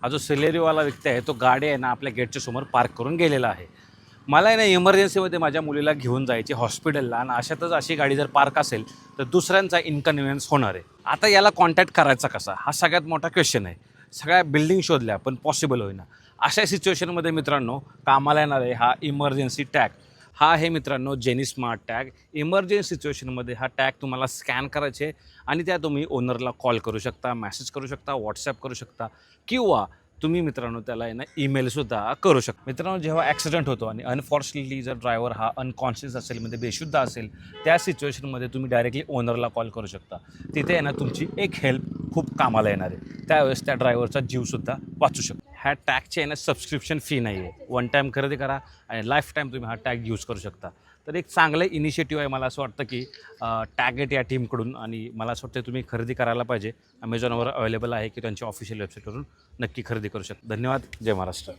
हा जो सिलेरीवाला व्यक्ती आहे तो गाडी आहे ना आपल्या गेटच्या समोर पार्क करून गेलेला आहे. मला आहे ना इमर्जन्सीमध्ये माझ्या मुलीला घेऊन जायची हॉस्पिटलला आणि अशातच अशी गाडी जर पार्क असेल तर दुसऱ्यांचा इन्कन्व्हिनियन्स होणार आहे. आता याला कॉन्टॅक्ट करायचा कसा हा सगळ्यात मोठा क्वेश्चन आहे. सगळ्या बिल्डिंग शोधल्या पण पॉसिबल होईना. अशा सिच्युएशनमध्ये मित्रांनो कामाला येणार आहे हा इमर्जन्सी टॅग. हा आहे मित्रांनो जेनी स्मार्ट टॅग. इमर्जन्सी सिच्युएशनमध्ये हा टॅग तुम्हाला स्कॅन करायचे आणि त्या तुम्ही ओनरला कॉल करू शकता, मेसेज करू शकता, व्हॉट्सॲप करू शकता किंवा तुम्ही मित्रांनो त्याला आहे ना ईमेलसुद्धा करू शकता. मित्रांनो जेव्हा ॲक्सिडेंट होतो आणि अनफॉर्च्युनेटली जर ड्रायव्हर हा अनकॉन्शियस असेल म्हणजे बेशुद्ध असेल त्या सिच्युएशनमध्ये तुम्ही डायरेक्टली ओनरला कॉल करू शकता. तिथे आहे ना तुमची एक हेल्प खूप कामाला येणार आहे. त्यावेळेस त्या ड्रायव्हरचा जीवसुद्धा वाचू शकतो. ह्या टॅगची आहे ना सबस्क्रिप्शन फी नाही आहे. वन टाईम खरेदी करा आणि लाईफ टाईम तुम्ही हा टॅग यूज करू शकता. तर एक चांगलं इनिशिएटिव्ह आहे. मला असं वाटतं की टॅगेट या टीमकडून आणि मला असं वाटतं तुम्ही खरेदी करायला पाहिजे. अमेझॉनवर अवेलेबल आहे की त्यांच्या ऑफिशियल वेबसाईटवरून नक्की खरेदी करू शकता. धन्यवाद. जय महाराष्ट्र.